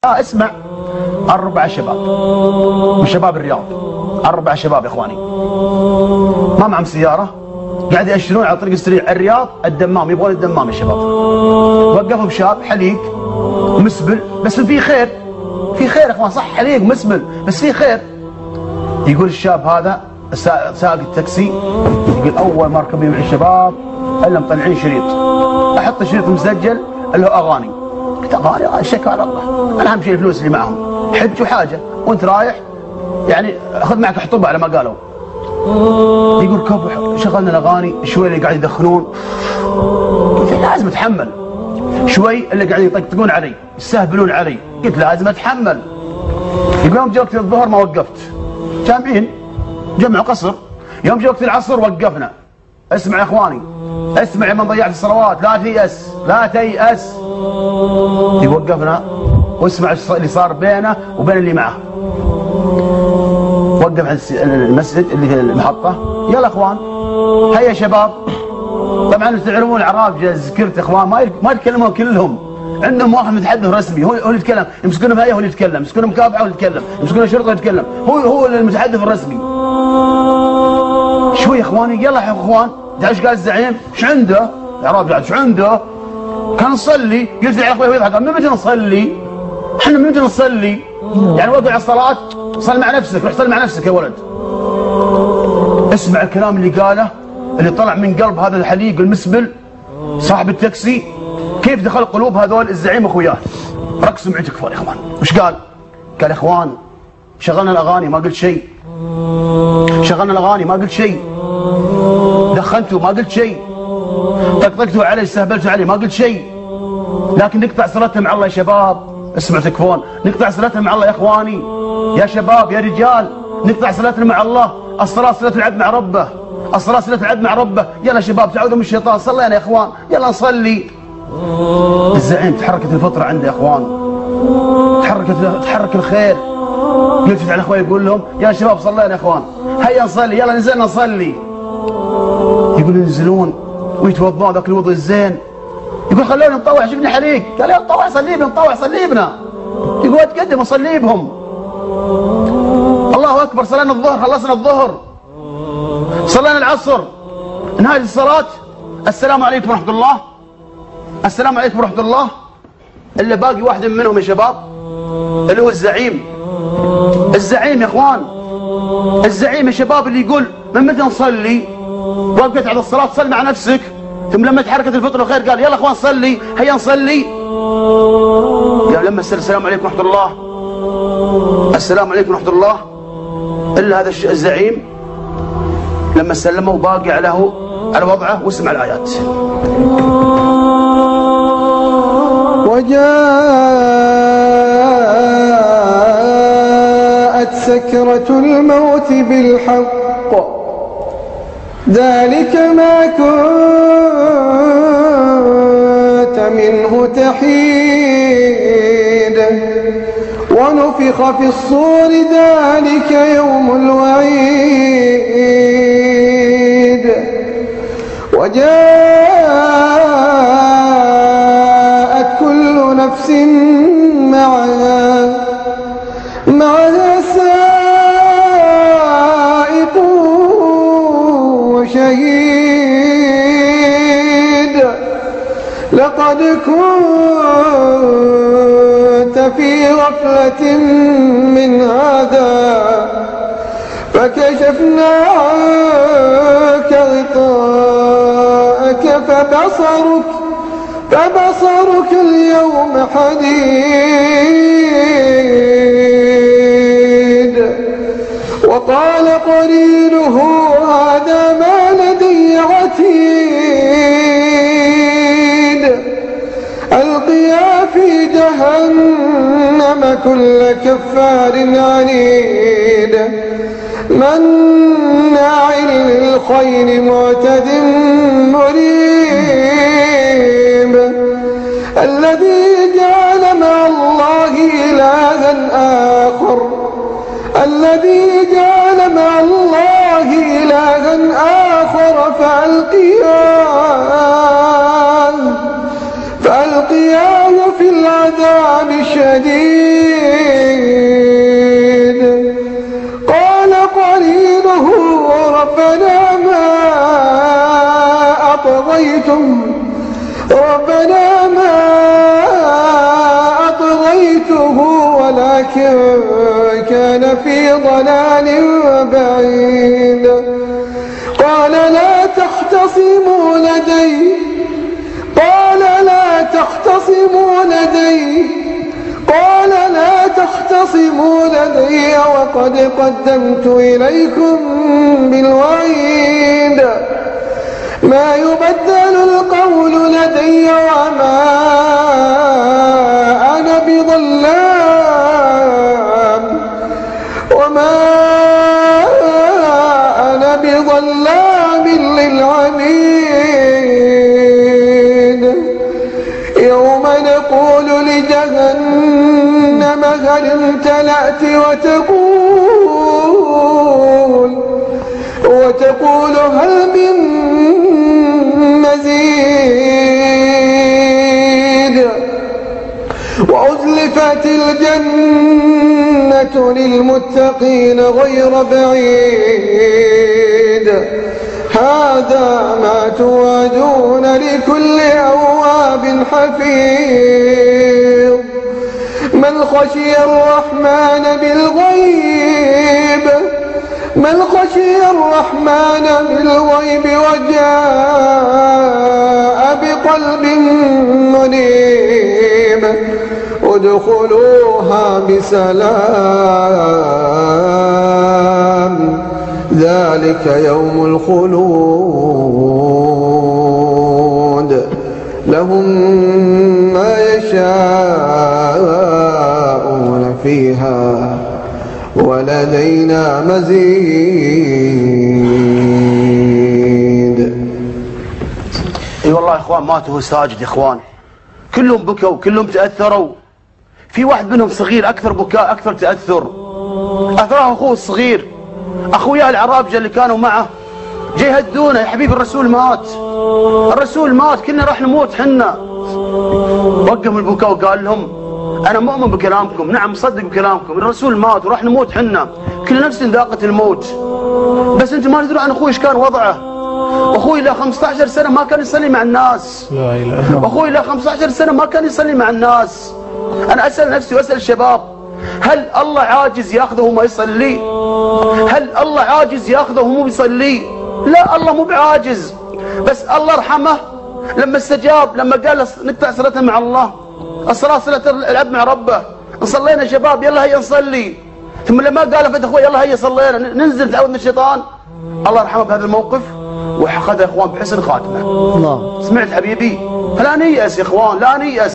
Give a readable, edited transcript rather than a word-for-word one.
اسمع، 4 شباب من شباب الرياض، 4 شباب يا اخواني ما معهم سياره، قاعد يأشرون على طريق السريع الرياض الدمام، يبغون الدمام يا شباب. وقفهم شاب حليق ومسبل، بس في خير، في خير يا اخوان، صح حليق ومسبل بس في خير. يقول الشاب هذا سائق التاكسي، يقول اول ما ركب مع الشباب الا مطلعين شريط، احط الشريط مسجل اللي هو اغاني. قلت اغاني؟ شك على الله، انا اهم شيء الفلوس اللي معهم، حج وحاجه وانت رايح يعني خذ معك حطوبه على ما قالوا. يقول كب شغلنا الاغاني شوي، اللي قاعد يدخنون قلت لازم اتحمل شوي، اللي قاعد يطقطقون علي يستهبلون علي قلت لازم اتحمل. يقول يوم جاء وقت الظهر ما وقفت، جامعين جمع قصر، يوم جاء وقت العصر وقفنا. اسمع يا اخواني، اسمع يا من ضيعت الصلوات، لا تيأس لا تيأس. وقفنا واسمع اللي صار بينه وبين اللي معه. وقف عند المسجد اللي في المحطة، يلا اخوان هيا شباب. طبعا تعلمون العراب ذكرت اخوان ما يتكلمون كلهم، عندهم واحد متحدث رسمي هو اللي يتكلم، يمسكونه في هيئة هو اللي يتكلم، يمسكونه مكافحة هو اللي يتكلم، يمسكونه شرطة يتكلم، هو المتحدث الرسمي. شوي يا اخواني، يلا يا اخوان. ايش قال الزعيم؟ ايش عنده؟ العرب قاعد ايش عنده؟ كان نصلي. قلت له يا اخوي يضحك، من متى نصلي؟ احنا من متى نصلي؟ يعني وقع الصلاة صل مع نفسك، روح صل مع نفسك يا ولد. اسمع الكلام اللي قاله، اللي طلع من قلب هذا الحليق المسبل صاحب التاكسي، كيف دخل قلوب هذول الزعيم واخوياه. رقصوا معي تكفون يا اخوان. وش قال؟ قال يا اخوان شغلنا الاغاني ما قلت شيء، شغلنا الاغاني ما قلت شيء، دخنتوا ما قلت شيء، طقطقتوا علي استهبلتوا علي ما قلت شيء، لكن نقطع صلتنا مع الله يا شباب. اسمعوا تكفون، نقطع صلتنا مع الله يا اخواني، يا شباب يا رجال، نقطع صلتنا مع الله. الصلاة صلة العبد مع ربه، الصلاة صلة العبد مع ربه. يلا شباب تعوذوا من الشيطان، صلينا يا اخوان، يلا نصلي. الزعيم تحركت الفطرة عنده يا اخوان، تحرك الخير. يلتفت على اخوانه يقول لهم يا شباب صلينا يا اخوان، هيا نصلي، يلا نزلنا نصلي. يقول ينزلون ويتوضون ذاك الوضوء الزين. يقول خلوني نطوع شفني حريق، قال يا نطوع صليبنا، نطوع صليبنا. يقول اتقدم اصليبهم. الله اكبر، صلينا الظهر، خلصنا الظهر، صلينا العصر، نهاية الصلاة السلام عليكم ورحمة الله، السلام عليكم ورحمة الله. الا باقي واحد منهم يا شباب اللي هو الزعيم. الزعيم يا اخوان، الزعيم يا شباب اللي يقول من متى نصلي؟ وقفت على الصلاة صل مع نفسك، ثم لما تحركت الفطر والخير قال يلا اخوان صلي، هيا نصلي. يا لما السلام عليكم ورحمة الله، السلام عليكم ورحمة الله. الا هذا الزعيم لما سلمه وباقي على وضعه واسمع الآيات. وجاءت سكرة الموت بالحق ذلك ما كنت منه تحيد ونفخ في الصور ذلك يوم الوعيد وجاءت كل نفس معها سائق وشهيد لقد كنت في غفلة من هذا فكشفنا عنك غطاءك فبصرك اليوم حديد وقال قرينه هذا ما لدي عتيد ألقيا في جهنم كل كفار عنيد مناع للخير معتد مريب الذي جعل مع الله إلها آخر فألقياه في العذاب الشديد رأيته ولكن كان في ضلال بعيد. قال لا تختصموا لدي وقد قدمت إليكم بالوعيد. ما يبدل القول لدي وما أنا بظلام للعبيد. يوم نقول لجهنم هل امتلأت وتقول هل من مزيد. وأزلفت الجنة للمتقين غير بعيد. هذا ما توعدون لكل أواب حفيظ. من خشي الرحمن بالغيب وجاء بقلب منيب. ادخلوها بسلام ذلك يوم الخلود. لهم ما يشاءون فيها ولدينا مزيد. اي والله يا اخوان ماتوا ساجد يا اخوان، كلهم بكوا كلهم تأثروا. في واحد منهم صغير اكثر بكاء اكثر تأثر، اثره اخوه الصغير، اخويا العرابجه اللي كانوا معه جاي يهدونه. يا حبيبي الرسول مات كلنا راح نموت حنا. وقف البكاء وقال لهم انا مؤمن بكلامكم، نعم مصدق بكلامكم، الرسول مات وراح نموت حنا، كل نفس ذاقت الموت، بس انتم ما تدرون عن اخوي ايش كان وضعه. اخوي له 15 سنه ما كان يصلي مع الناس. لا اله الا الله. اخوي له 15 سنه ما كان يصلي مع الناس. انا اسال نفسي واسال الشباب، هل الله عاجز ياخذه وما يصلي؟ هل الله عاجز ياخذه ومو بيصلي؟ لا، الله مو بعاجز، بس الله رحمه لما استجاب، لما قال نقطع صلتنا مع الله. الصلاه صله العبد مع ربه. صلينا شباب يلا هيا نصلي، ثم لما قال فتح اخوي يلا هيا صلينا ننزل تعوذ من الشيطان. الله رحمه بهذا الموقف واخذ يا اخوان بحسن خاتمه. الله. سمعت حبيبي؟ فلا نيأس يا اخوان، لا نيأس.